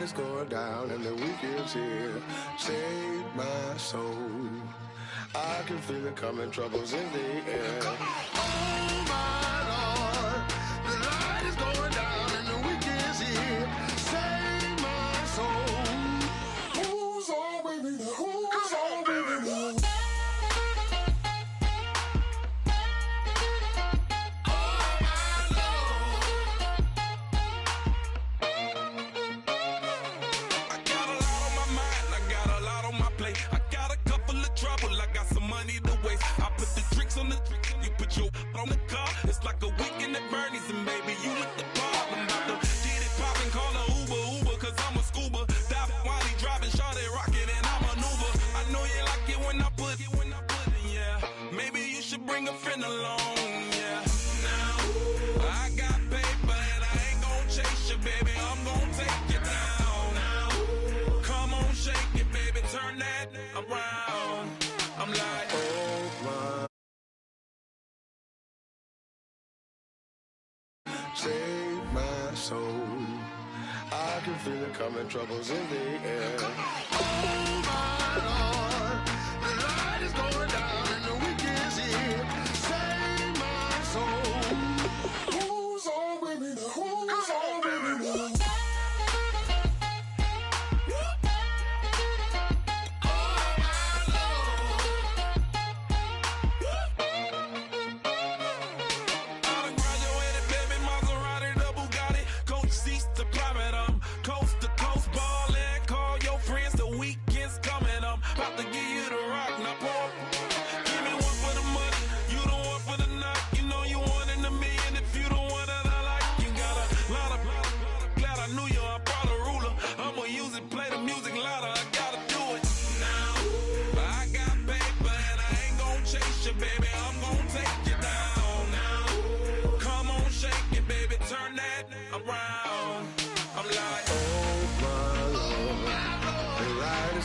light is going down and the weekend's here. Save my soul. I can feel it coming, troubles in the air. Oh my Lord, the light is going down and the weekend's here. Save my soul. Who's on with me now? Who's on with me now? On the car, it's like a weekend at Bernie's, and baby, you look the part. I'm about to get it poppin', call a Uber, cause I'm a scuba. Dive while he driving, shawty rockin', and I maneuver. I know you like it when I put it, yeah. Maybe you should bring a friend along, yeah. Now, I got paper, and I ain't gon' chase you, baby, I'm gon' take you down. Now, come on, shake it, baby, turn that around. I'm like, oh my. Save my soul. I can feel it coming, troubles in the air. Oh my Lord, the light is going down and the weekend's here. Save my soul. Who's on with me now? Who's on with me now?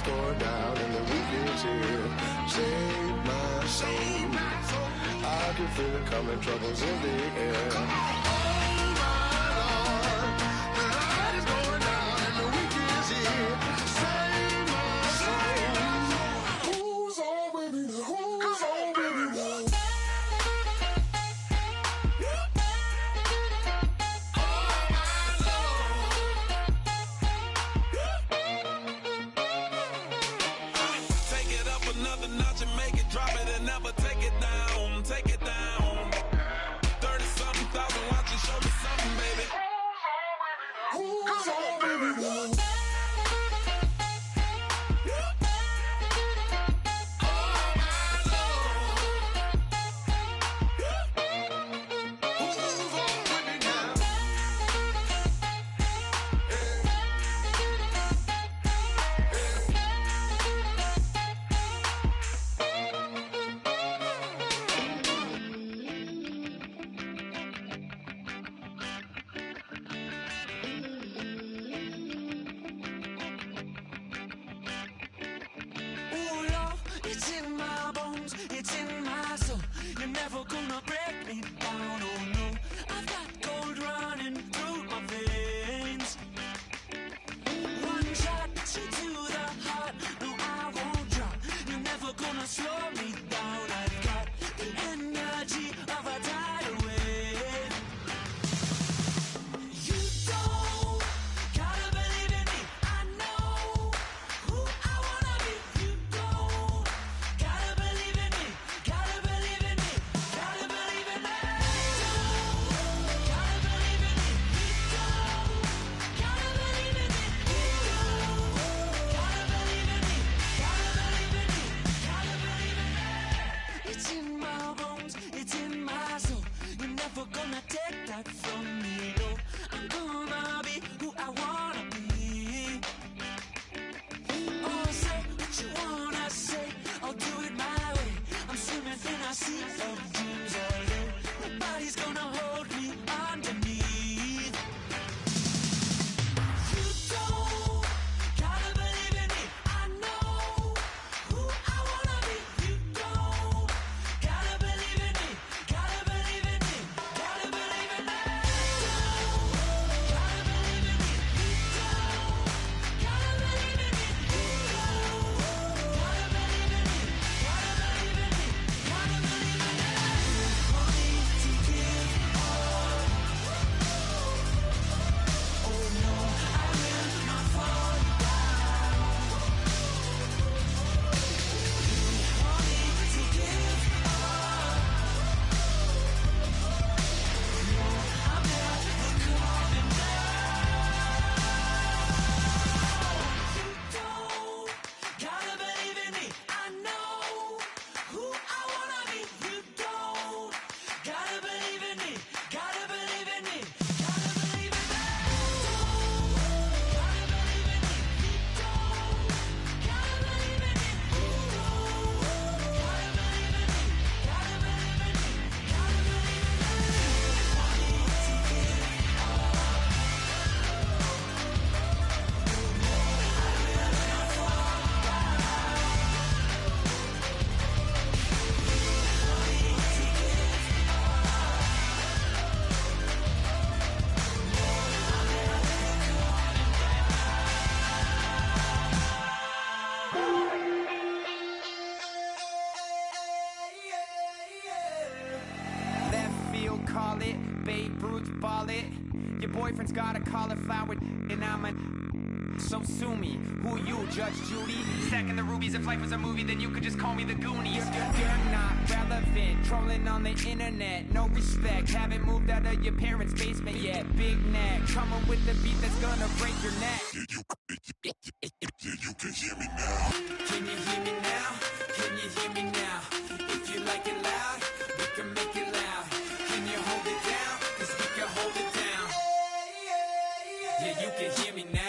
Going down and the weekend's here. Save my soul. I can feel it coming, troubles in the air. Oh my Lord, the light is going down and the weekend's here. Save my soul. Who's on with me now? Who's on with me now? wallet. Your boyfriend's got a cauliflower and I'm a... So sue me. Who you, Judge Judy? Stacking the rubies. If life was a movie, then you could just call me the Goonies. You're not relevant. Trolling on the internet. No respect. Haven't moved out of your parents' basement yet. Big neck. Coming with the beat that's gonna break your neck. You can hear me now. Can you hear me now? Can you hear me now? If you like it loud, we can make it loud. Can you hold it down? 'Cause we can hold it down. Yeah, you can hear me now.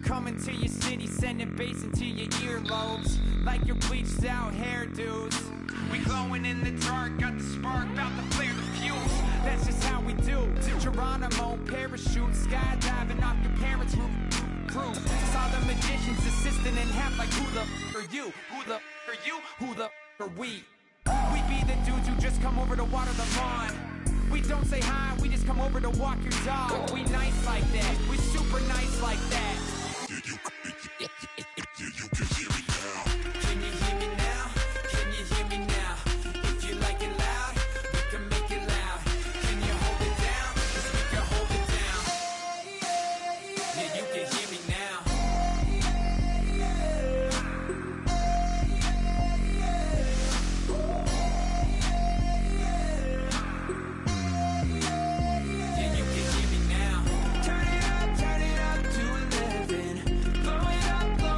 Coming to your city, sending bass into your earlobes, like your bleached out hairdos. We glowing in the dark, got the spark, about to flare the fuse. That's just how we do. To Geronimo, parachute, skydiving off your parents' roof. Saw the magician's assistant in half, like who the are you? Who the are you? Who the are we? We be the dudes who just come over to water the lawn. We don't say hi, we just come over to walk your dog. We nice like that, we super nice like that. You can hear me now. Can you hear me now? Can you hear me now? If you like it loud, we can make it loud. Can you hold it down? 'Cause we can hold it down. Yeah, you can hear me now. Yeah, you can hear me now. Turn it up to 11. Blow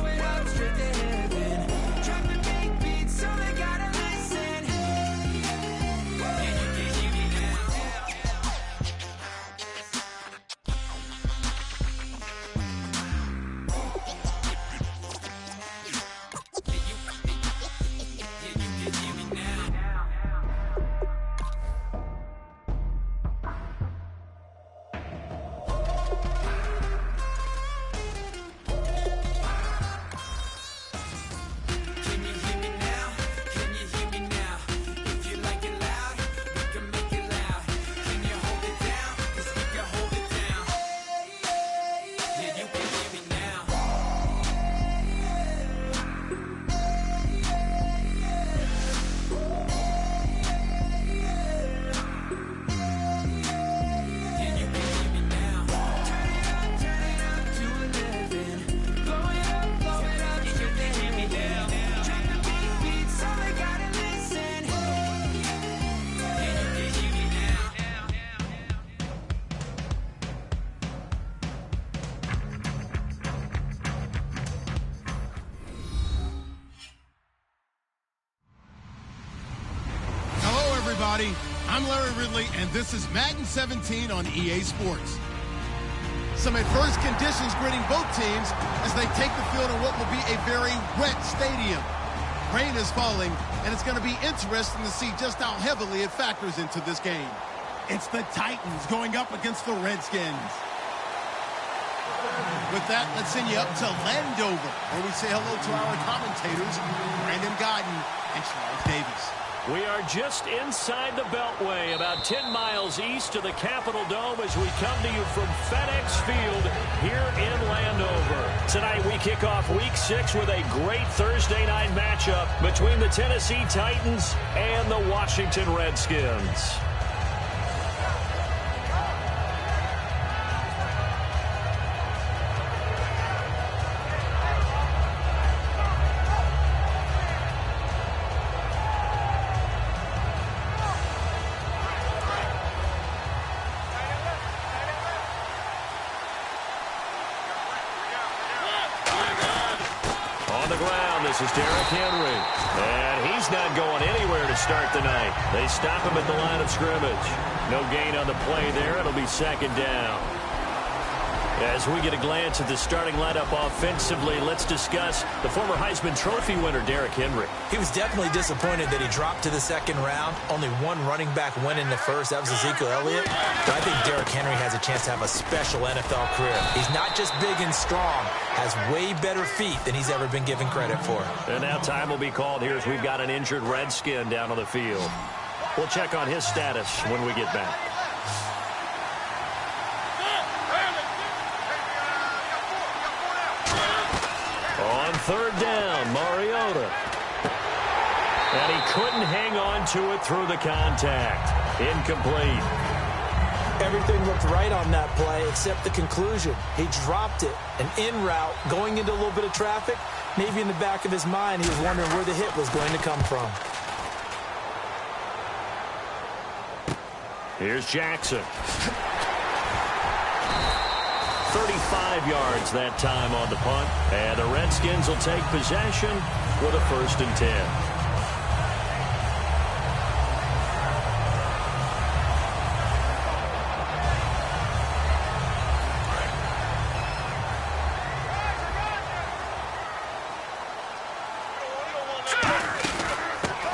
it up straight to heaven. Drop the big beat so they gotta listen. Yeah, you can hear me now. Yeah, you can hear me now. Can you hear me now? Can you hear me now? If you like it loud, we can make it loud. Can you hold it down? 'Cause we can hold it down. Yeah, you can hear me now. Yeah, you can hear me now. Turn it up to 11. Blow it up straight to hear me now. Drop the big beat so they gotta listen. Yeah, you can hear me now. Hello, everybody. I'm Larry Ridley, and this is Madden 17 on EA Sports. Some adverse conditions greeting both teams as they take the field in what will be a very wet stadium. Rain is falling, and it's going to be interesting to see just how heavily it factors into this game. It's the Titans going up against the Redskins. With that, let's send you up to Landover, where we say hello to our commentators, Brandon Godden and Charles Davis. We are just inside the Beltway, about 10 miles east of the Capitol Dome as we come to you from FedEx Field here in Landover. Tonight we kick off Week 6 with a great Thursday night matchup between the Tennessee Titans and the Washington Redskins. This is Derrick Henry, and he's not going anywhere to start the night. They stop him at the line of scrimmage. No gain on the play there. It'll be second down. As we get a glance at the starting lineup offensively, let's discuss the former Heisman Trophy winner, Derrick Henry. He was definitely disappointed that he dropped to the second round. Only one running back win in the first. That was Ezekiel Elliott. But I think Derrick Henry has a chance to have a special NFL career. He's not just big and strong, has way better feet than he's ever been given credit for. And now time will be called here as we've got an injured Redskin down on the field. We'll check on his status when we get back. On third down, Mariota. And he couldn't hang on to it through the contact. Incomplete. Everything looked right on that play except the conclusion. He dropped it, an in route, going into a little bit of traffic. Maybe in the back of his mind, he was wondering where the hit was going to come from. Here's Jackson. 35 yards that time on the punt. And the Redskins will take possession with a 1st and 10.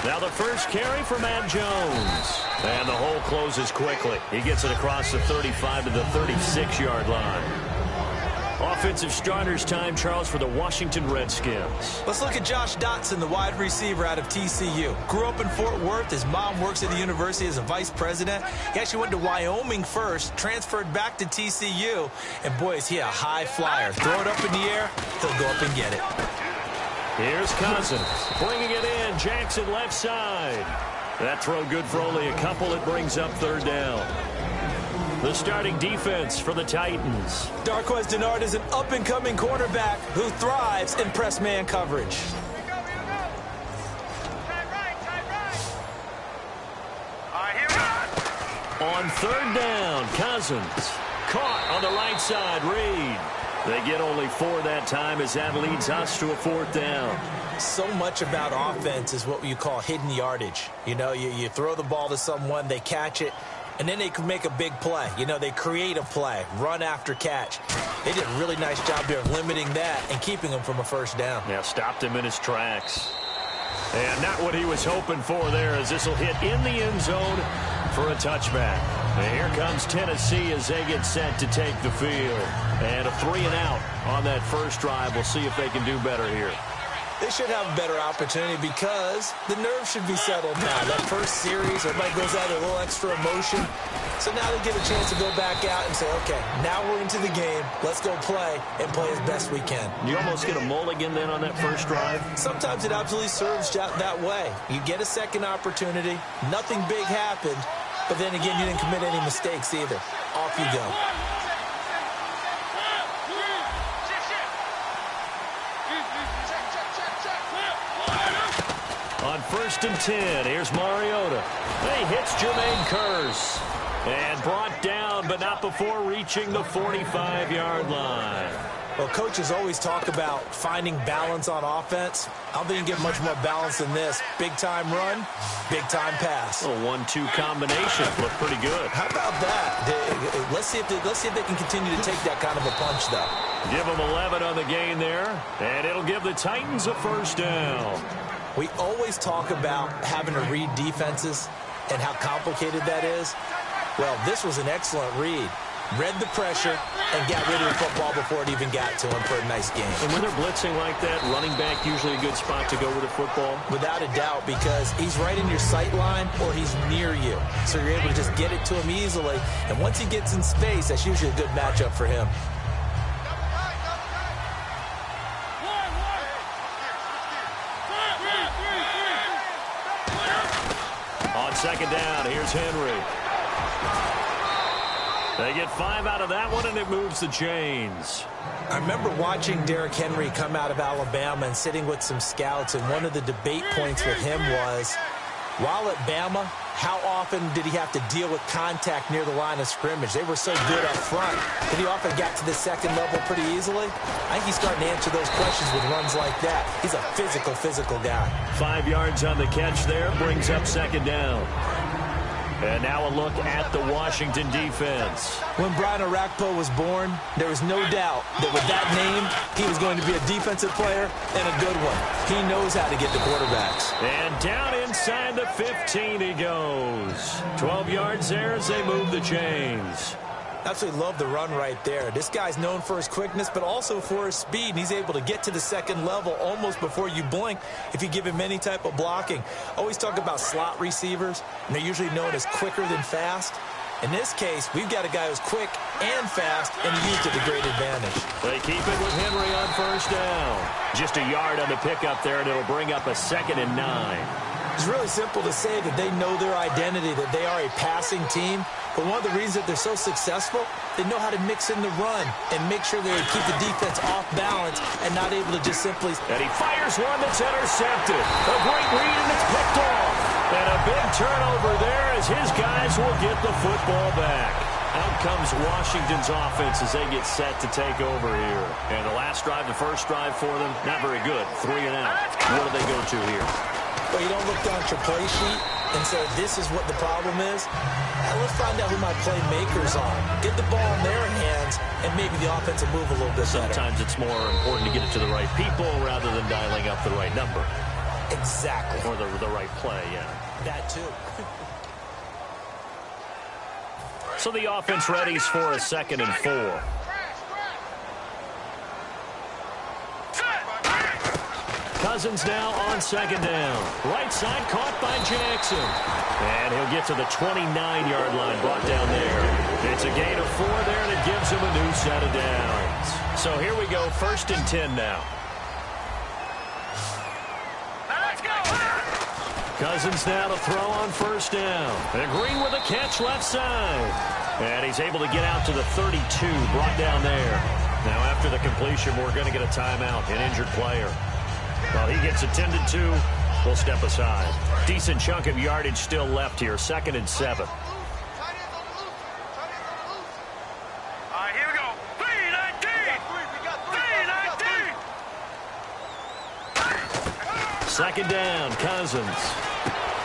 Now the first carry for Matt Jones. And the hole closes quickly. He gets it across the 35 to the 36-yard line. Offensive starters time, Charles, for the Washington Redskins. Let's look at Josh Dotson, the wide receiver out of TCU. Grew up in Fort Worth. His mom works at the university as a vice president. He actually went to Wyoming first, transferred back to TCU. And, boy, is he a high flyer. Throw it up in the air, he'll go up and get it. Here's Cousins, bringing it in. Jackson left side. That throw good for only a couple. It brings up 3rd down. The starting defense for the Titans. Darqueze Dennard is an up-and-coming quarterback who thrives in press man coverage. On 3rd down, Cousins. Caught on the right side, Reed. They get only 4 that time as that leads us to a 4th down. So much about offense is what you call hidden yardage. You know, you throw the ball to someone, they catch it, and then they can make a big play. You know, they create a play, run after catch. They did a really nice job there of limiting that and keeping him from a 1st down. Yeah, stopped him in his tracks. And not what he was hoping for there, as this will hit in the end zone for a touchback. And here comes Tennessee as they get set to take the field. And a 3-and-out on that first drive. We'll see if they can do better here. They should have a better opportunity because the nerves should be settled now. That first series, everybody goes out with a little extra emotion. So now they get a chance to go back out and say, okay, now we're into the game. Let's go play and play as best we can. You almost get a mulligan then on that first drive? Sometimes it absolutely serves that way. You get a second opportunity. Nothing big happened. But then again, you didn't commit any mistakes either. Off you go. On 1st and 10, here's Mariota. He hits Jermaine Kearse. And brought down, but not before reaching the 45-yard line. Well, coaches always talk about finding balance on offense. I don't think you can get much more balance than this. Big-time run, big-time pass. A 1-2 combination. Looked pretty good. How about that? Let's see if they can continue to take that kind of a punch, though. Give them 11 on the gain there, and it'll give the Titans a 1st down. We always talk about having to read defenses and how complicated that is. Well, this was an excellent read. Read the pressure and got rid of the football before it even got to him for a nice game. And when they're blitzing like that, running back usually a good spot to go with the football? Without a doubt, because he's right in your sight line or he's near you. So you're able to just get it to him easily. And once he gets in space, that's usually a good matchup for him. On 2nd down, here's Henry. They get 5 out of that one, and it moves the chains. I remember watching Derrick Henry come out of Alabama and sitting with some scouts, and one of the debate points with him was, while at Bama, how often did he have to deal with contact near the line of scrimmage? They were so good up front that he often got to the second level pretty easily. I think he's starting to answer those questions with runs like that. He's a physical guy. 5 yards on the catch there, brings up 2nd down. And now a look at the Washington defense. When Brian Orakpo was born, there was no doubt that with that name, he was going to be a defensive player and a good one. He knows how to get the quarterbacks. And down inside the 15 he goes. 12 yards there as they move the chains. Absolutely love the run right there. This guy's known for his quickness, but also for his speed. And he's able to get to the second level almost before you blink if you give him any type of blocking. Always talk about slot receivers, and they're usually known as quicker than fast. In this case, we've got a guy who's quick and fast, and he used it to great advantage. They keep it with Henry on first down. Just a yard on the pickup there, and it'll bring up a 2nd and 9. It's really simple to say that they know their identity, that they are a passing team. But one of the reasons that they're so successful, they know how to mix in the run and make sure they keep the defense off balance and not able to just simply... And he fires one that's intercepted. A great read, and it's picked off. And a big turnover there as his guys will get the football back. Out comes Washington's offense as they get set to take over here. And the last drive, the first drive for them, not very good. 3 and out. What do they go to here? Well, you don't look down at your play sheet and say, this is what the problem is. Now let's find out who my playmakers are. Get the ball in their hands, and maybe the offense will move a little bit better. Sometimes it's more important to get it to the right people rather than dialing up the right number. Exactly. Or the right play, yeah. That too. So the offense readies for a 2nd and 4. Cousins now on 2nd down. Right side caught by Jackson. And he'll get to the 29-yard line, brought down there. It's a gain of 4 there, and it gives him a new set of downs. So here we go, 1st and 10 now. Let's go! Cousins now to throw on 1st down. And Green with a catch left side. And he's able to get out to the 32, brought down there. Now after the completion, we're going to get a timeout, an injured player. Well, he gets attended to. We'll step aside. Decent chunk of yardage still left here. 2nd and 7. All right, here we go. 3-19. 2nd down, Cousins.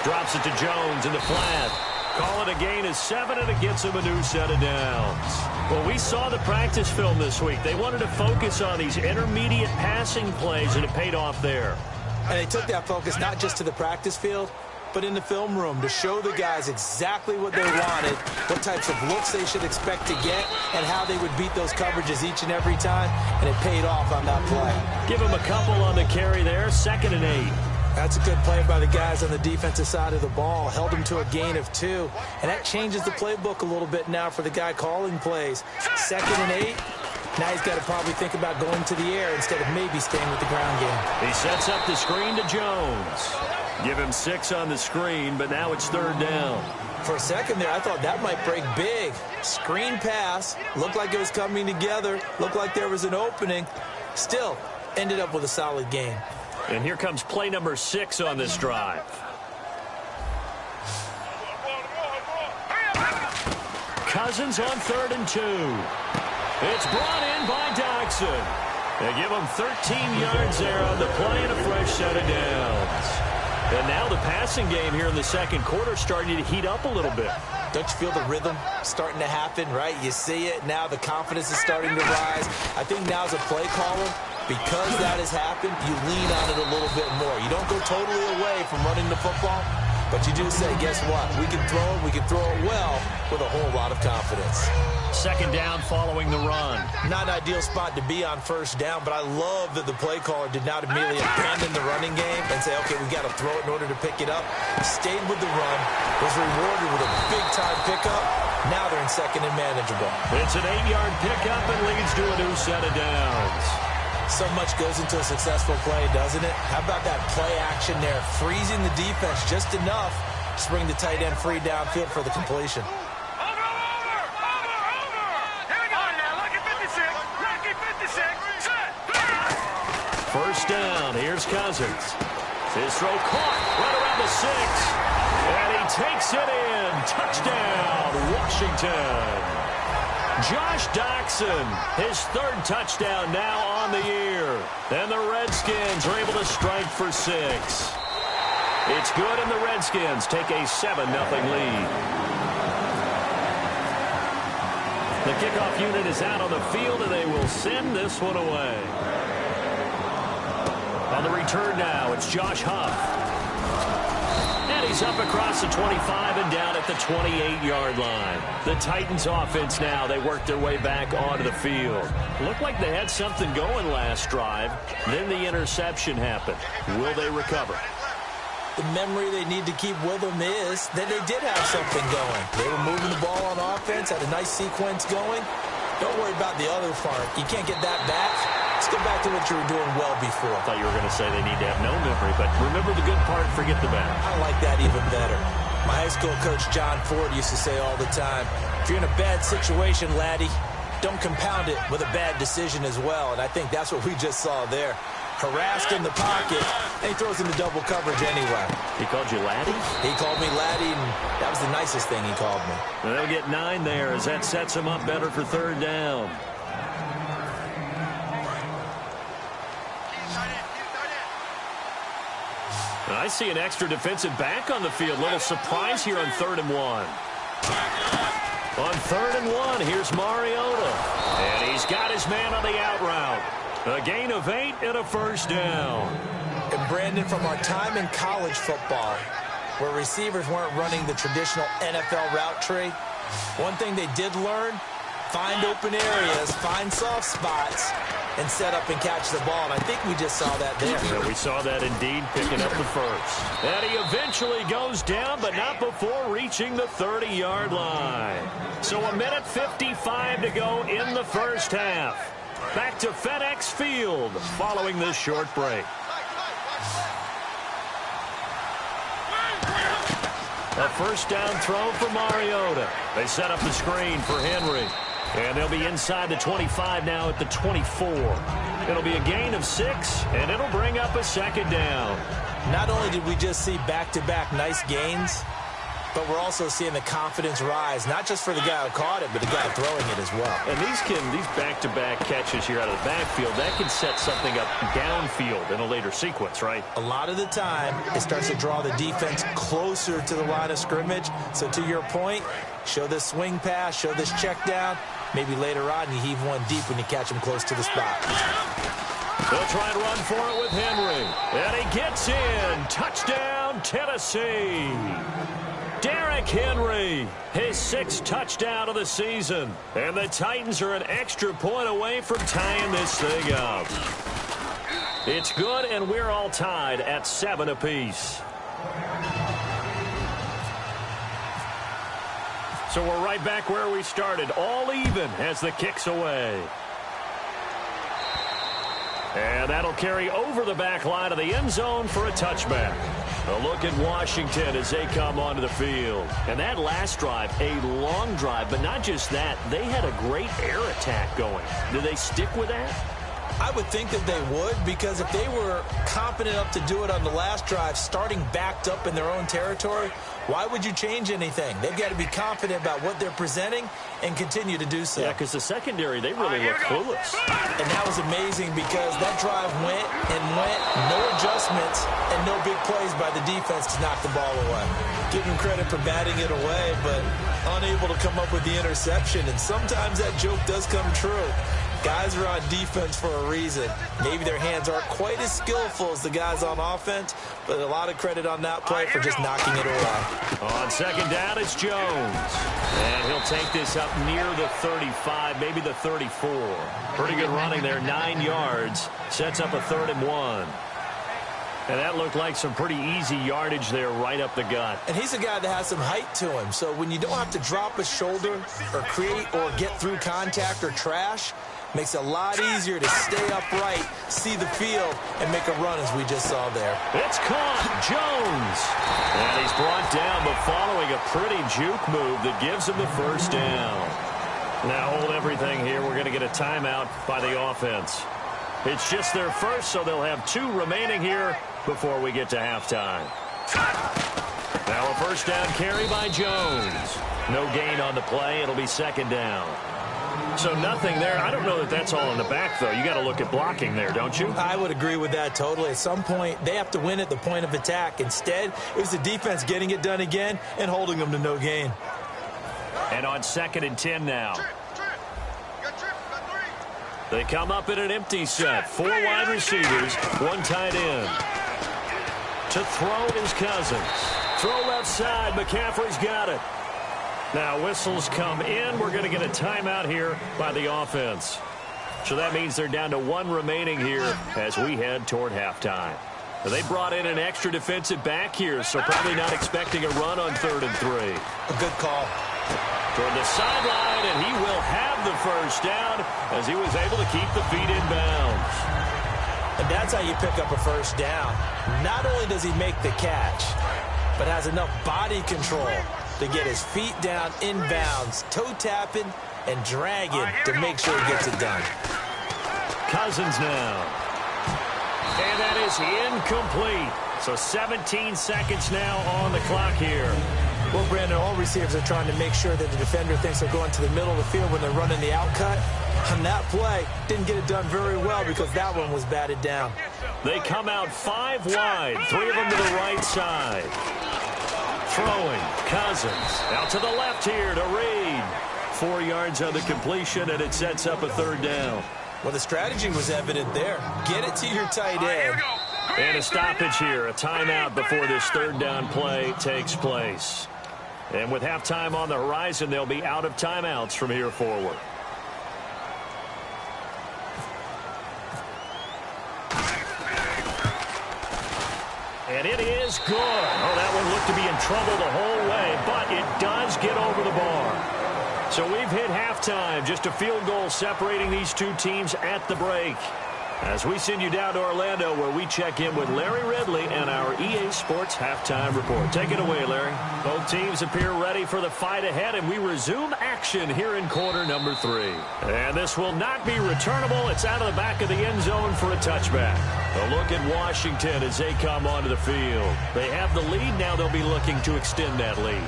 Drops it to Jones in the flat. Call it a gain of 7, and it gets him a new set of downs. Well, we saw the practice film this week. They wanted to focus on these intermediate passing plays, and it paid off there. And they took that focus not just to the practice field, but in the film room to show the guys exactly what they wanted, what types of looks they should expect to get, and how they would beat those coverages each and every time, and it paid off on that play. Give him a couple on the carry there, 2nd and 8. That's a good play by the guys on the defensive side of the ball. Held him to a gain of 2. And that changes the playbook a little bit now for the guy calling plays. 2nd and 8. Now he's got to probably think about going to the air instead of maybe staying with the ground game. He sets up the screen to Jones. Give him 6 on the screen, but now it's 3rd down. For a second there, I thought that might break big. Screen pass. Looked like it was coming together. Looked like there was an opening. Still, ended up with a solid game. And here comes play number 6 on this drive. Cousins on 3rd and 2. It's brought in by Doxson. They give him 13 yards there on the play and a fresh set of downs. And now the passing game here in the 2nd quarter starting to heat up a little bit. Don't you feel the rhythm starting to happen, right? You see it. Now the confidence is starting to rise. I think now as a play caller, because that has happened, you lean on it a little bit more. You don't go totally away from running the football, but you do say, guess what? We can throw it well with a whole lot of confidence. 2nd down following the run. Not an ideal spot to be on 1st down, but I love that the play caller did not immediately abandon the running game and say, okay, we got to throw it in order to pick it up. Stayed with the run, was rewarded with a big-time pickup. Now they're in 2nd and manageable. It's an 8-yard pickup and leads to a new set of downs. So much goes into a successful play, doesn't it? How about that play action there? Freezing the defense just enough to bring the tight end free downfield for the completion. Over! Here we go now. Lucky 56. Set. 1st down. Here's Cousins. His throw caught right around the 6. And he takes it in. Touchdown, Washington. Josh Doxson, his 3rd touchdown now on the year. And the Redskins are able to strike for 6. It's good, and the Redskins take a 7-0 lead. The kickoff unit is out on the field, and they will send this one away. On the return now, it's Josh Huff. And he's up across the 25 and down at the 28-yard line. The Titans offense now, they work their way back onto the field. Looked like they had something going last drive. Then the interception happened. Will they recover? The memory they need to keep with them is that they did have something going. They were moving the ball on offense, had a nice sequence going. Don't worry about the other part. You can't get that back. Let's go back to what you were doing well before. I thought you were going to say they need to have no memory, but remember the good part, forget the bad. I like that even better. My high school coach, John Ford, used to say all the time, if you're in a bad situation, laddie, don't compound it with a bad decision as well. And I think that's what we just saw there. Harassed in the pocket, and he throws into double coverage anyway. He called you laddie? He called me laddie, and that was the nicest thing he called me. And they'll get 9 there as that sets them up better for third down. I see an extra defensive back on the field. Little surprise here on 3rd and 1. On 3rd and 1, here's Mariota. And he's got his man on the out route. A gain of 8 and a first down. And Brandon, from our time in college football, where receivers weren't running the traditional NFL route tree, one thing they did learn, find open areas, find soft spots, and set up and catch the ball. And I think we just saw that there. Yeah, we saw that indeed, picking up the first. And he eventually goes down, but not before reaching the 30-yard line. So 1:55 to go in the first half. Back to FedEx Field following this short break. A first down throw for Mariota. They set up the screen for Henry. And they'll be inside the 25 now at the 24. It'll be a gain of 6, and it'll bring up a second down. Not only did we just see back-to-back nice gains, but we're also seeing the confidence rise, not just for the guy who caught it, but the guy throwing it as well. And these back-to-back catches here out of the backfield, that can set something up downfield in a later sequence, right? A lot of the time, it starts to draw the defense closer to the line of scrimmage. So to your point, show this swing pass, show this check down. Maybe later on you heave one deep when you catch him close to the spot. They'll try and run for it with Henry. And he gets in. Touchdown, Tennessee. Derrick Henry, his 6th touchdown of the season. And the Titans are an extra point away from tying this thing up. It's good, and we're all tied at 7 apiece. So we're right back where we started, all even as the kick's away. And that'll carry over the back line of the end zone for a touchback. A look at Washington as they come onto the field. And that last drive, a long drive, but not just that. They had a great air attack going. Do they stick with that? I would think that they would, because if they were confident enough to do it on the last drive, starting backed up in their own territory, why would you change anything? They've got to be confident about what they're presenting and continue to do so. Yeah, because the secondary, they really look clueless. And that was amazing because that drive went and went, no adjustments and no big plays by the defense to knock the ball away. Give them credit for batting it away, but unable to come up with the interception. And sometimes that joke does come true. Guys are on defense for a reason. Maybe their hands aren't quite as skillful as the guys on offense, but a lot of credit on that play for just knocking it away. On second down, it's Jones. And he'll take this up near the 35, maybe the 34. Pretty good running there, 9 yards. Sets up a 3rd and 1. And that looked like some pretty easy yardage there right up the gut. And he's a guy that has some height to him. So when you don't have to drop a shoulder or create or get through contact or trash, makes it a lot easier to stay upright, see the field, and make a run as we just saw there. It's caught. Jones. And he's brought down, but following a pretty juke move that gives him the first down. Now hold everything here. We're going to get a timeout by the offense. It's just their first, so they'll have 2 remaining here before we get to halftime. Now a first down carry by Jones. No gain on the play. It'll be second down. So nothing there. I don't know that that's all in the back, though. You got to look at blocking there, don't you? I would agree with that totally. At some point, they have to win at the point of attack. Instead, it was the defense getting it done again and holding them to no gain. And on 2nd and 10 now. They come up in an empty set. 4 wide receivers, 1 tight end. To throw is Cousins. Throw left side. McCaffrey's got it. Now whistles come in. We're going to get a timeout here by the offense. So that means they're down to 1 remaining here as we head toward halftime. They brought in an extra defensive back here, so probably not expecting a run on 3rd and 3. A good call. Toward the sideline, and he will have the first down as he was able to keep the feet in bounds. And that's how you pick up a first down. Not only does he make the catch, but has enough body control to get his feet down in bounds, toe tapping and dragging to make sure he gets it done. Cousins now. And that is incomplete. So 17 seconds now on the clock here. Well, Brandon, all receivers are trying to make sure that the defender thinks they're going to the middle of the field when they're running the outcut. On that play, didn't get it done very well because that one was batted down. They come out 5 wide, 3 of them to the right side. Throwing, Cousins out to the left here to Reed. 4 yards on the completion, and it sets up a 3rd down. Well, the strategy was evident there. Get it to your tight end. And a stoppage here, a timeout before this 3rd down play takes place. And with halftime on the horizon, they'll be out of timeouts from here forward. And it is good. Oh, that one looked to be in trouble the whole way, but it does get over the bar. So we've hit halftime, just a field goal separating these 2 teams at the break. As we send you down to Orlando, where we check in with Larry Ridley and our EA Sports Halftime Report. Take it away, Larry. Both teams appear ready for the fight ahead, and we resume action here in quarter number 3. And this will not be returnable. It's out of the back of the end zone for a touchback. A look at Washington as they come onto the field. They have the lead. Now they'll be looking to extend that lead.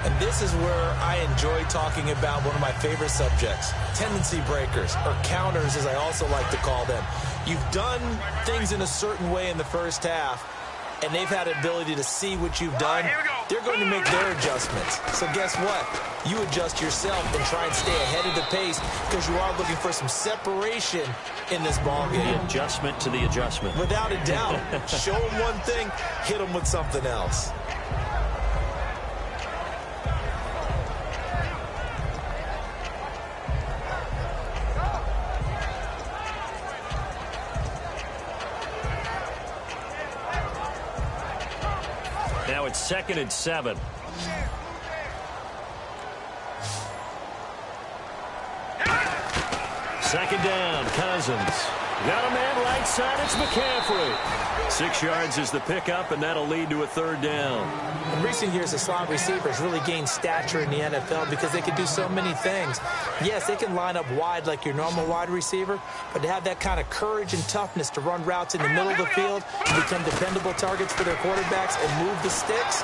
And this is where I enjoy talking about one of my favorite subjects, tendency breakers, or counters as I also like to call them. You've done things in a certain way in the first half, and they've had the ability to see what you've done. They're going to make their adjustments. So guess what? You adjust yourself and try and stay ahead of the pace because you are looking for some separation in this ballgame. The adjustment to the adjustment. Without a doubt. Show them one thing, hit them with something else. Now it's 2nd and 7. Second down, Cousins. Got a man right side, it's McCaffrey. 6 yards is the pickup, and that'll lead to a 3rd down. In recent years, the slot receivers really gained stature in the NFL because they can do so many things. Yes, they can line up wide like your normal wide receiver, but to have that kind of courage and toughness to run routes in the middle of the field and become dependable targets for their quarterbacks and move the sticks,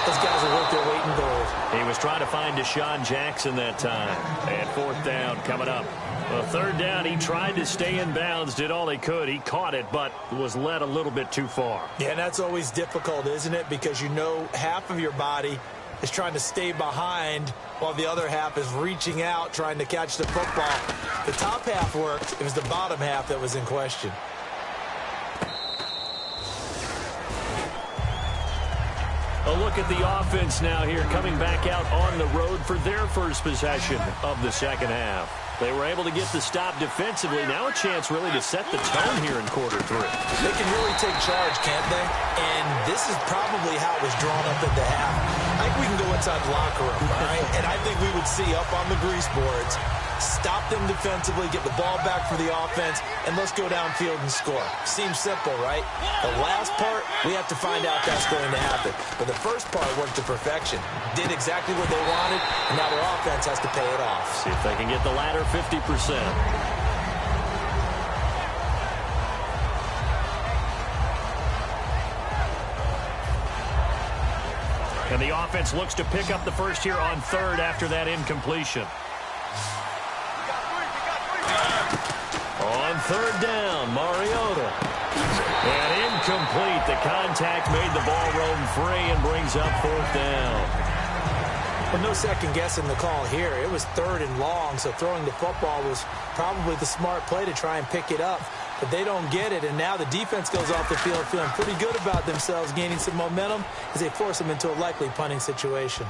those guys are worth their weight in gold. He was trying to find Deshaun Jackson that time. And 4th down coming up. Well, 3rd down, he tried to stay in bounds, did all he could. He caught it, but was led a little bit too far. Yeah, and that's always difficult, isn't it? Because you know half of your body is trying to stay behind while the other half is reaching out, trying to catch the football. The top half worked. It was the bottom half that was in question. A look at the offense now here, coming back out on the road for their first possession of the 2nd half. They were able to get the stop defensively. Now a chance really to set the tone here in quarter 3. They can really take charge, can't they? And this is probably how it was drawn up at the half. I think we can go inside the locker room, all right? And I think we would see up on the grease boards, stop them defensively, get the ball back for the offense, and let's go downfield and score. Seems simple, right? The last part, we have to find out that's going to happen. But the first part worked to perfection. Did exactly what they wanted, and now their offense has to pay it off. See if they can get the latter 50%. And the offense looks to pick up the first here on 3rd after that incompletion. third down, Mariota. And incomplete. The contact made the ball roam free and brings up fourth down. Well, no second guessing the call here. It was third and long, so throwing the football was probably the smart play to try and pick it up. But they don't get it, and now the defense goes off the field feeling pretty good about themselves, gaining some momentum as they force them into a likely punting situation.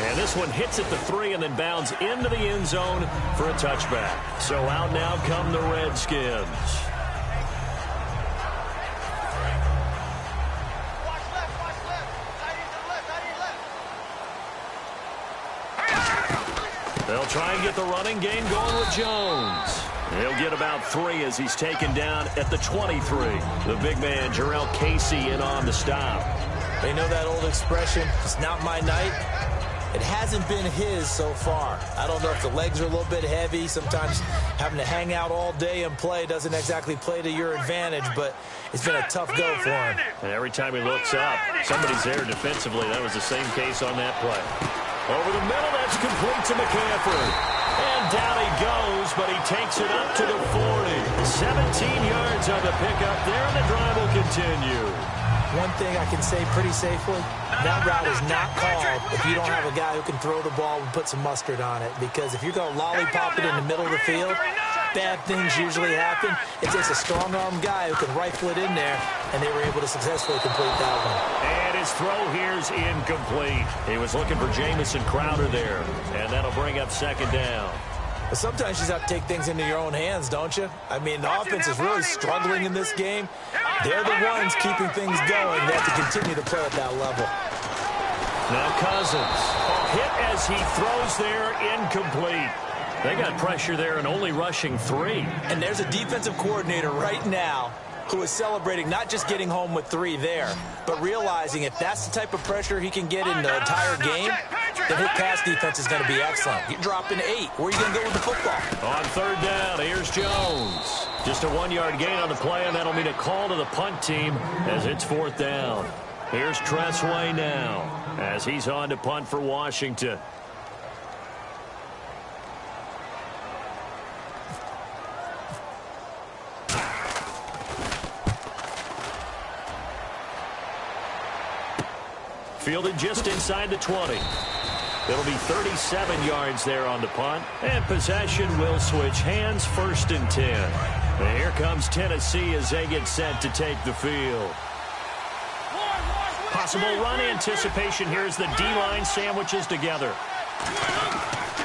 And this one hits at the 3 and then bounds into the end zone for a touchback. So out now come the Redskins. They'll try and get the running game going with Jones. He'll get about 3 as he's taken down at the 23. The big man, Jarrell Casey, in on the stop. They know that old expression, it's not my night. It hasn't been his so far. I don't know if the legs are a little bit heavy. Sometimes having to hang out all day and play doesn't exactly play to your advantage, but it's been a tough go for him. And every time he looks up, somebody's there defensively. That was the same case on that play. Over the middle, that's complete to McCaffrey. And down he goes, but he takes it up to the 40. 17 yards on the pickup there, and the drive will continue. One thing I can say pretty safely, that route is not called if you don't have a guy who can throw the ball and put some mustard on it. Because if you're going to lollipop it in the middle of the field, bad things usually happen. It takes a strong-arm guy who can rifle it in there, and they were able to successfully complete that one. And his throw here is incomplete. He was looking for Jamison Crowder there, and that'll bring up second down. But sometimes you just have to take things into your own hands, don't you? I mean, the offense is really struggling in this game. They're the ones keeping things going. They have to continue to play at that level. Now Cousins. Hit as he throws there, incomplete. They got pressure there and only rushing 3. And there's a defensive coordinator right now who is celebrating not just getting home with 3 there, but realizing if that's the type of pressure he can get in the entire game, then his pass defense is going to be excellent. You're dropping 8. Where are you going to go with the football? On third down, here's Jones. Just a 1-yard gain on the play, and that'll mean a call to the punt team as it's fourth down. Here's Tressway now as he's on to punt for Washington. Fielded just inside the 20. It'll be 37 yards there on the punt. And possession will switch hands, 1st and 10. And here comes Tennessee as they get set to take the field. Possible run anticipation here as the D-line sandwiches together.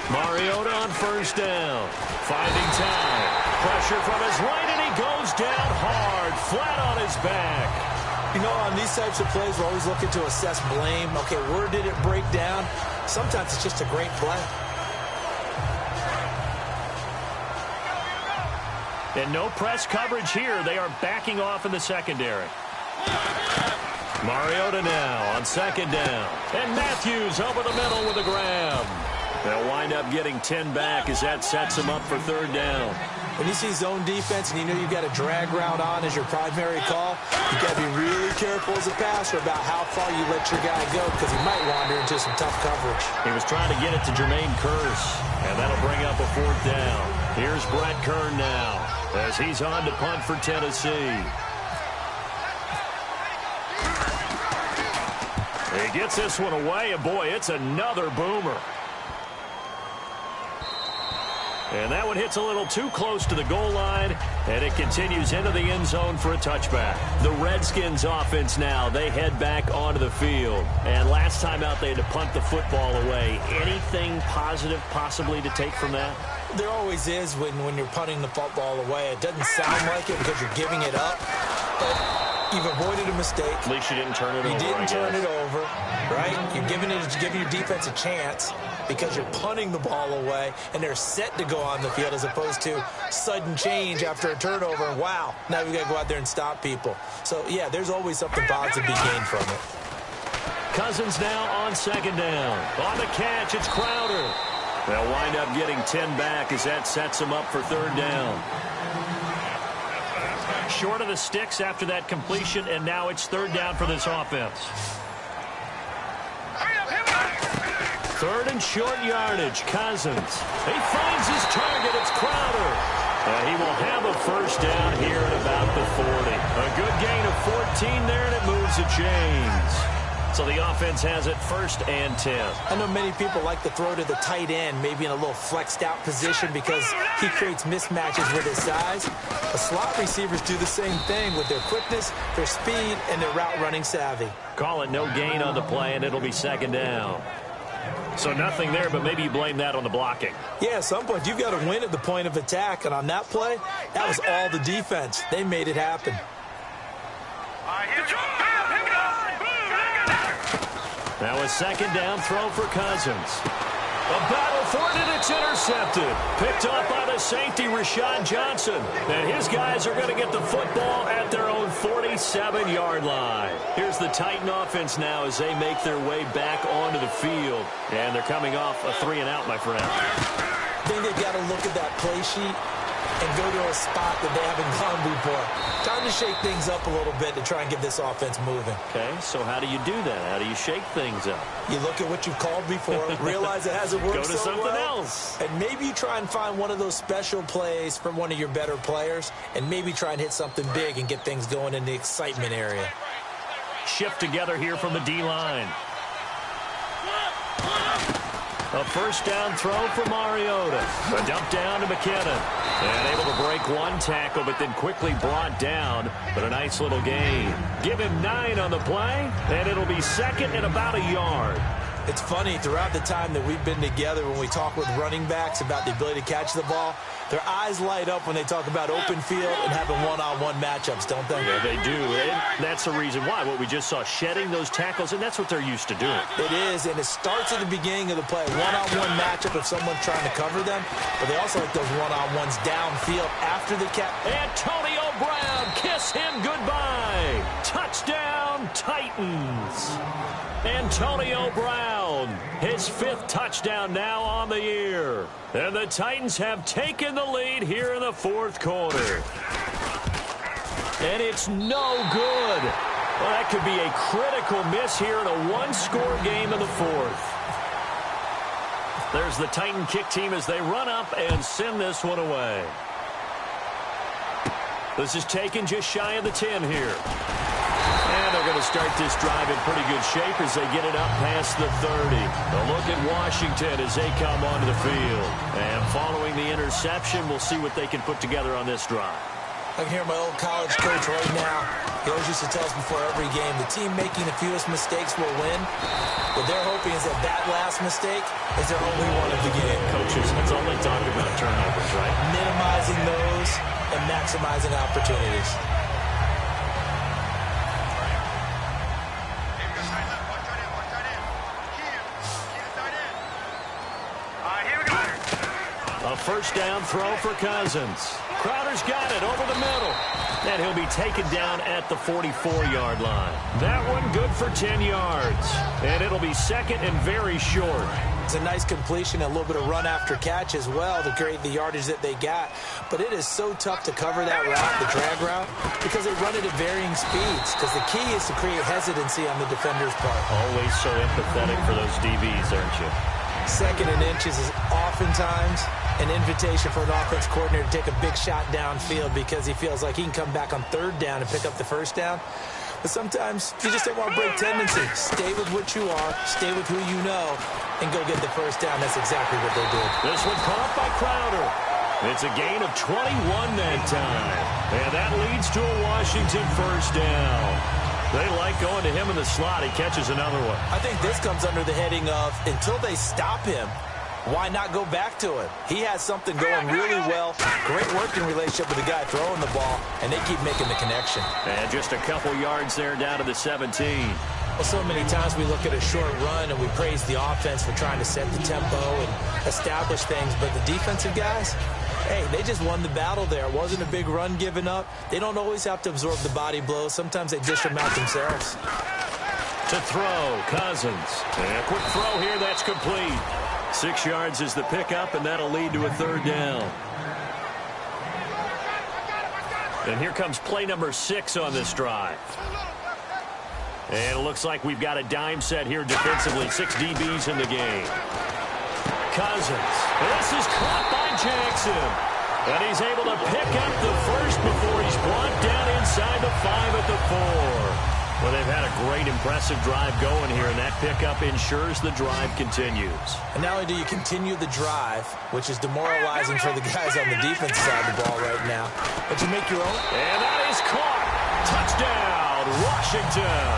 Mariota on 1st down. Finding time. Pressure from his right, and he goes down hard, flat on his back. You know, on these types of plays, we're always looking to assess blame. Okay, where did it break down? Sometimes it's just a great play. And no press coverage here. They are backing off in the secondary. Mariota now on 2nd down. And Matthews over the middle with a grab. They'll wind up getting 10 back as that sets them up for 3rd down. When you see zone defense and you know you've got a drag route on as your primary call, you've got to be really careful as a passer about how far you let your guy go because he might wander into some tough coverage. He was trying to get it to Jermaine Kearse, and that'll bring up a 4th down. Here's Brett Kern now as he's on to punt for Tennessee. He gets this one away, and boy, it's another boomer. And that one hits a little too close to the goal line, and it continues into the end zone for a touchback. The Redskins offense now, they head back onto the field. And last time out, they had to punt the football away. Anything positive possibly to take from that? There always is when you're punting the football away. It doesn't sound like it because you're giving it up, but you've avoided a mistake. At least you didn't turn it over. You didn't turn it over, right? You're giving your defense a chance because you're punting the ball away, and they're set to go on the field as opposed to sudden change after a turnover. And wow, now we've got to go out there and stop people. So, yeah, there's always something positive to be gained from it. Cousins now on 2nd down. On the catch, it's Crowder. They'll wind up getting 10 back as that sets them up for 3rd down. Short of the sticks after that completion, and now it's 3rd down for this offense. Third and short yardage. Cousins. He finds his target. It's Crowder. And he will have a first down here at about the 40. A good gain of 14 there, and it moves the chains. So the offense has it first and 10. I know many people like to throw to the tight end, maybe in a little flexed out position because he creates mismatches with his size. The slot receivers do the same thing with their quickness, their speed, and their route running savvy. Call it no gain on the play, and it'll be second down. So nothing there, but maybe you blame that on the blocking. Yeah, at some point you've got to win at the point of attack, and on that play, that was all the defense. They made it happen. Now a second down throw for Cousins. A battle for it, and it's intercepted. Picked off by the safety, Rashad Johnson. And his guys are going to get the football at their own 47-yard line. Here's the Titan offense now as they make their way back onto the field. And they're coming off a 3-and-out, my friend. I think they've got to look at that play sheet and go to a spot that they haven't gone before. Time to shake things up a little bit to try and get this offense moving. Okay, so how do you do that? How do you shake things up? You look at what you've called before, realize it hasn't worked Go to so something well, else. and maybe you try and find one of those special plays from one of your better players, and maybe try and hit something big and get things going in the excitement area. Shift together here from the D-line. A first down throw for Mariota. A dump down to McKinnon. And able to break one tackle, but then quickly brought down. But a nice little gain. Give him 9 on the play, and it'll be second and about a yard. It's funny, throughout the time that we've been together, when we talk with running backs about the ability to catch the ball, their eyes light up when they talk about open field and having one-on-one matchups, don't they? Yeah, they do. And that's the reason why. What we just saw, shedding those tackles, and that's what they're used to doing. It is, and it starts at the beginning of the play. One-on-one matchup if someone's trying to cover them, but they also like those one-on-ones downfield after the catch. Antonio Brown, kiss him goodbye. Touchdown, Titans. Antonio Brown, his 5th touchdown now on the year. And the Titans have taken the lead here in the 4th quarter. And it's no good. Well, that could be a critical miss here in a one-score game in the 4th. There's the Titan kick team as they run up and send this one away. This is taken just shy of the 10 here. And they're going to start this drive in pretty good shape as they get it up past the 30. A look at Washington as they come onto the field. And following the interception, we'll see what they can put together on this drive. I can hear my old college coach right now. He always used to tell us before every game, the team making the fewest mistakes will win. What they're hoping is that that last mistake is their only one of the game. Coaches, that's all they talk about, turnovers, right? Minimizing those and maximizing opportunities. A first down throw for Cousins. Crowder's got it over the middle. And he'll be taken down at the 44-yard line. That one good for 10 yards. And it'll be second and very short. It's a nice completion, a little bit of run after catch as well to create the yardage that they got. But it is so tough to cover that route, the drag route, because they run it at varying speeds. Because the key is to create hesitancy on the defender's part. Always so empathetic for those DBs, aren't you? Second and inches is oftentimes an invitation for an offense coordinator to take a big shot downfield because he feels like he can come back on third down and pick up the first down. But sometimes you just don't want to break tendency. Stay with what you are, stay with who you know, and go get the first down. That's exactly what they did. This one caught by Crowder. It's a gain of 21 that time. And that leads to a Washington first down. They like going to him in the slot. He catches another one. I think this comes under the heading of until they stop him, why not go back to it? He has something going really well. Great working relationship with the guy throwing the ball, and they keep making the connection. And just a couple yards there down to the 17. Well, so many times we look at a short run and we praise the offense for trying to set the tempo and establish things, but the defensive guys, hey, they just won the battle there. It wasn't a big run given up. They don't always have to absorb the body blows. Sometimes they dish them out themselves. To throw, Cousins. And a quick throw here, that's complete. 6 yards is the pickup, and that'll lead to a third down. And here comes play number 6 on this drive. And it looks like we've got a dime set here defensively. 6 DBs in the game. Cousins. This is caught by Jackson. And he's able to pick up the first before he's brought down inside the 5 at the 4. Well, they've had a great, impressive drive going here, and that pickup ensures the drive continues. And not only do you continue the drive, which is demoralizing for the guys on the defense side of the ball right now, but you make your own. And that is caught. Touchdown, Washington.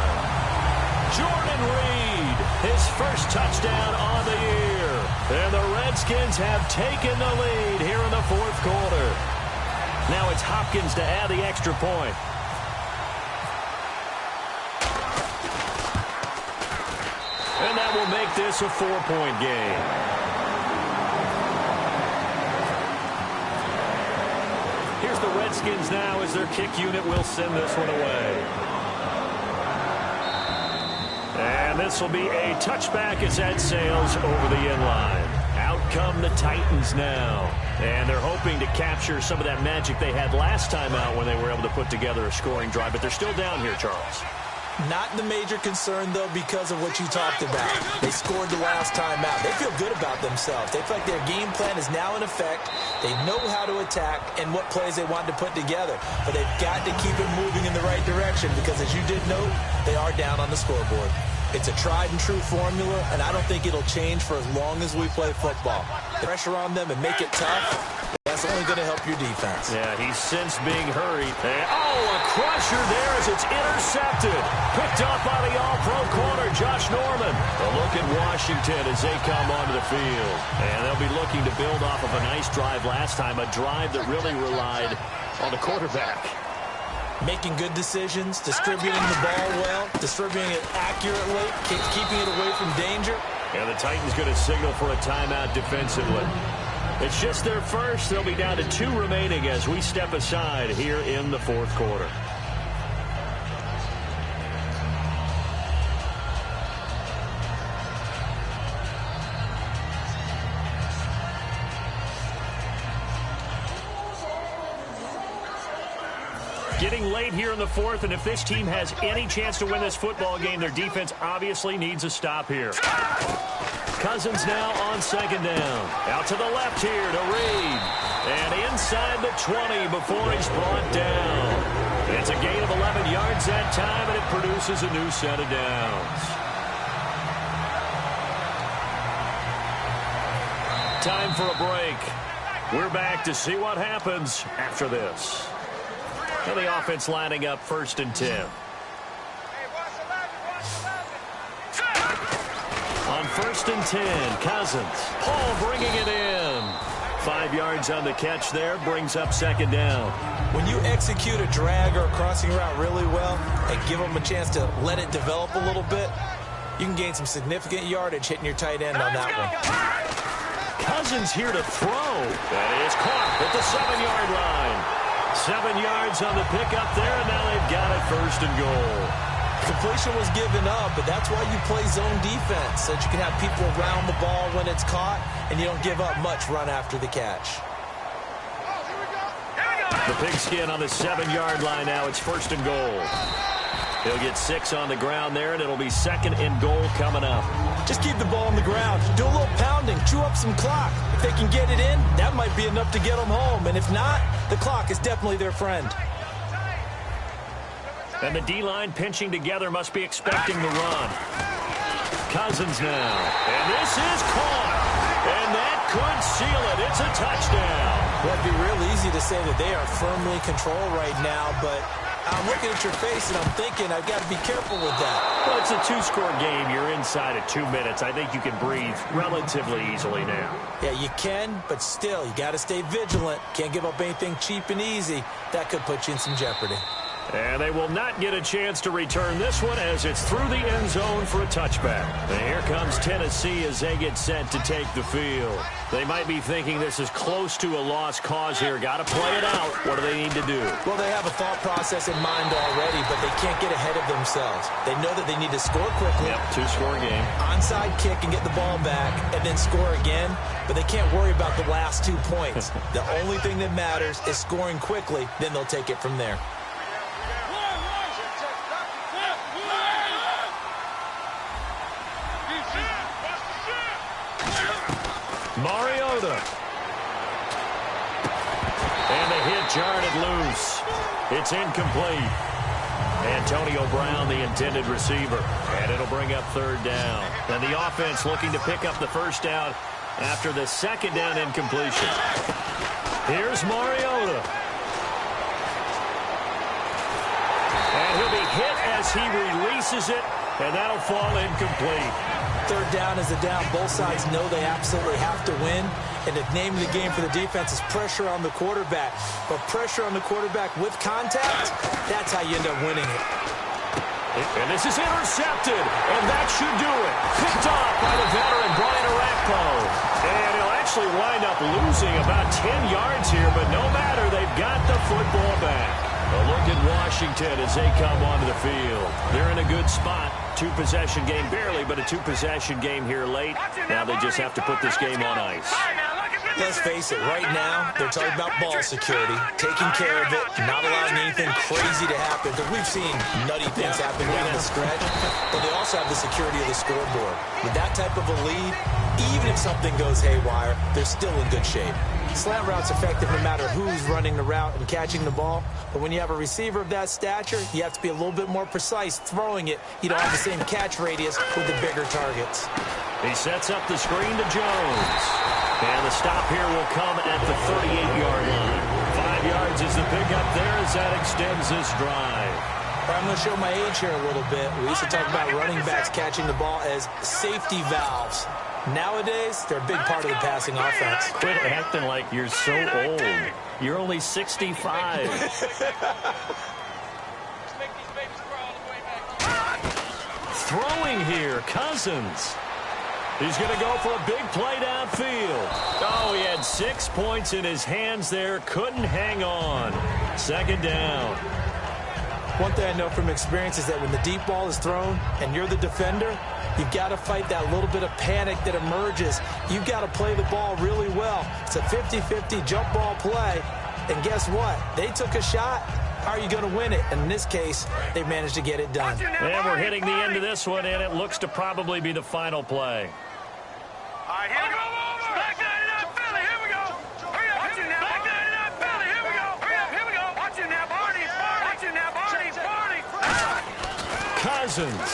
Jordan Reed, his first touchdown on the year. And the Redskins have taken the lead here in the 4th quarter. Now it's Hopkins to add the extra point. And that will make this a 4-point game. Here's the Redskins now as their kick unit will send this one away. And this will be a touchback as that sails over the end line. Out come the Titans now. And they're hoping to capture some of that magic they had last time out when they were able to put together a scoring drive. But they're still down here, Charles. Not the major concern, though, because of what you talked about. They scored the last time out. They feel good about themselves. They feel like their game plan is now in effect. They know how to attack and what plays they want to put together. But they've got to keep it moving in the right direction because, as you did note, they are down on the scoreboard. It's a tried-and-true formula, and I don't think it'll change for as long as we play football. The pressure on them and make it tough, that's only going to help your defense. Yeah, he's since being hurried. And, a crusher there as it's intercepted. Picked off by the all-pro corner, Josh Norman. A look at Washington as they come onto the field. And they'll be looking to build off of a nice drive last time, a drive that really relied on the quarterback. Making good decisions, distributing the ball well, distributing it accurately, keeping it away from danger. And the Titans going to signal for a timeout defensively. It's just their first. They'll be down to 2 remaining as we step aside here in the 4th quarter. Getting late here in the 4th, and if this team has any chance to win this football game, their defense obviously needs a stop here. Cousins now on 2nd down. Out to the left here to Reed. And inside the 20 before he's brought down. It's a gain of 11 yards that time, and it produces a new set of downs. Time for a break. We're back to see what happens after this. And the offense lining up 1st and 10. On 1st and 10, Cousins. Paul bringing it in. 5 yards on the catch there, brings up 2nd down. When you execute a drag or a crossing route really well and give them a chance to let it develop a little bit, you can gain some significant yardage hitting your tight end on that one. Cousins here to throw. That is caught at the 7-yard line. 7 yards on the pickup there, and now they've got it 1st and goal. Completion was given up, but that's why you play zone defense, so that you can have people around the ball when it's caught, and you don't give up much run after the catch. The pigskin on the 7-yard line now. It's 1st and goal. He'll get 6 on the ground there, and it'll be 2nd and goal coming up. Just keep the ball on the ground. Do a little pounding. Chew up some clock. If they can get it in, that might be enough to get them home. And if not, the clock is definitely their friend. And the D-line pinching together must be expecting the run. Cousins now. And this is caught. And that could seal it. It's a touchdown. Well, it'd be real easy to say that they are firmly in control right now, but I'm looking at your face and I'm thinking I've got to be careful with that. Well, it's a 2-score game. You're inside at 2 minutes. I think you can breathe relatively easily now. Yeah, you can, but still, you got to stay vigilant. Can't give up anything cheap and easy. That could put you in some jeopardy. And they will not get a chance to return this one as it's through the end zone for a touchback. And here comes Tennessee as they get set to take the field. They might be thinking this is close to a lost cause here. Got to play it out. What do they need to do? Well, they have a thought process in mind already, but they can't get ahead of themselves. They know that they need to score quickly. Yep, 2-score game. Onside kick and get the ball back and then score again, but they can't worry about the last 2 points. The only thing that matters is scoring quickly, then they'll take it from there. Mariota. And the hit jarred it loose. It's incomplete. Antonio Brown, the intended receiver. And it'll bring up third down. And the offense looking to pick up the first down after the second down incompletion. Here's Mariota. And he'll be hit as he releases it, and that'll fall incomplete. Third down is a down. Both sides know they absolutely have to win. And the name of the game for the defense is pressure on the quarterback. But pressure on the quarterback with contact, that's how you end up winning it. And this is intercepted, and that should do it. Picked off by the veteran, Brian Orakpo. And he'll actually wind up losing about 10 yards here, but no matter, they've got the football back. A look at Washington as they come onto the field. They're in a good spot. Two-possession game, barely, but a two-possession game here late. Now they just have to put this game on ice. Let's face it, right now, they're talking about ball security, taking care of it, not allowing anything crazy to happen, because we've seen nutty things happen down the stretch, but they also have the security of the scoreboard. With that type of a lead, even if something goes haywire, they're still in good shape. Slant route's effective no matter who's running the route and catching the ball, but when you have a receiver of that stature, you have to be a little bit more precise throwing it. You don't have the same catch radius with the bigger targets. He sets up the screen to Jones. And the stop here will come at the 38-yard line. 5 yards is the pickup there as that extends this drive. I'm going to show my age here a little bit. We used to talk about running backs catching the ball as safety valves. Nowadays, they're a big part of the passing offense. Quit acting like you're so old. You're only 65. Throwing here, Cousins. He's going to go for a big play downfield. Oh, he had 6 points in his hands there. Couldn't hang on. Second down. One thing I know from experience is that when the deep ball is thrown and you're the defender, you've got to fight that little bit of panic that emerges. You've got to play the ball really well. It's a 50-50 jump ball play. And guess what? They took a shot. How are you going to win it? And in this case, they managed to get it done. And we're hitting the end of this one, and it looks to probably be the final play. All right, here we go. Back 99 Philly, here we go. Hurry up, watch it now. Back 99 Philly, here we go. Hurry up, here we go. Watch it now, Barney. Watch it now, Barney. Cousins.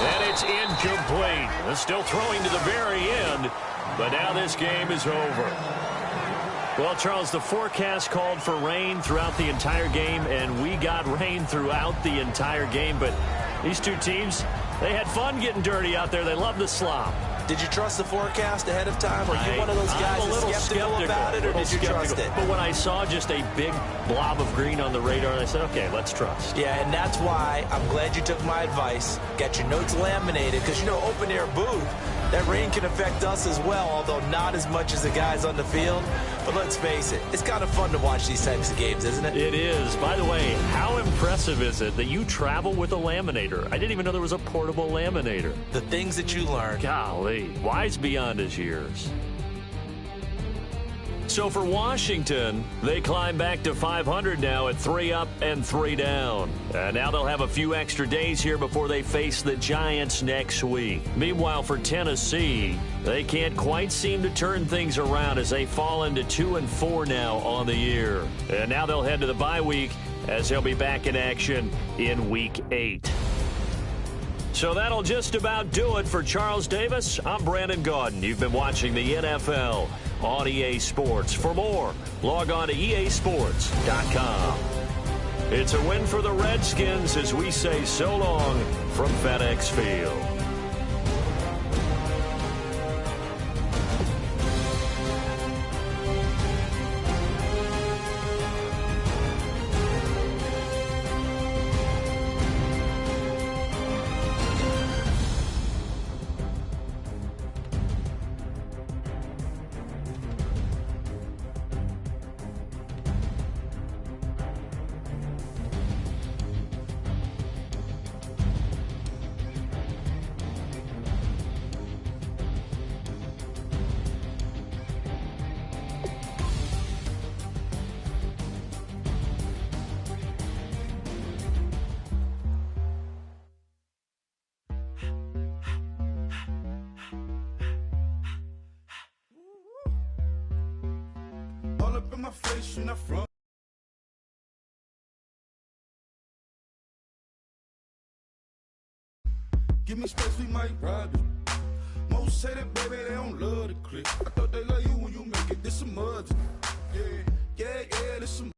And it's incomplete. They're still throwing to the very end, but now this game is over. Well, Charles, the forecast called for rain throughout the entire game, and we got rain throughout the entire game, but these two teams, they had fun getting dirty out there. They love the slop. Did you trust the forecast ahead of time? Are you one of those guys that's skeptical about it, or did you trust it? But when I saw just a big blob of green on the radar, I said, okay, let's trust. Yeah, and that's why I'm glad you took my advice. Got your notes laminated, because, you know, open-air booth, that rain can affect us as well, although not as much as the guys on the field. But let's face it, it's kind of fun to watch these types of games, isn't it? It is. By the way, how impressive is it that you travel with a laminator? I didn't even know there was a portable laminator. The things that you learn. Golly, wise beyond his years. So for Washington, they climb back to 500 now at 3 up and 3 down. Now they'll have a few extra days here before they face the Giants next week. Meanwhile, for Tennessee, they can't quite seem to turn things around as they fall into 2-4 now on the year. And now they'll head to the bye week as they'll be back in action in Week 8. So that'll just about do it for Charles Davis. I'm Brandon Gaudin. You've been watching the NFL on EA Sports. For more, log on to easports.com. It's a win for the Redskins as we say so long from FedEx Field. up in my face, you not from. Give me space, we might ride it. Most say that, baby, they don't love the click. I thought they love you when you make it. This some mud. Yeah, this some.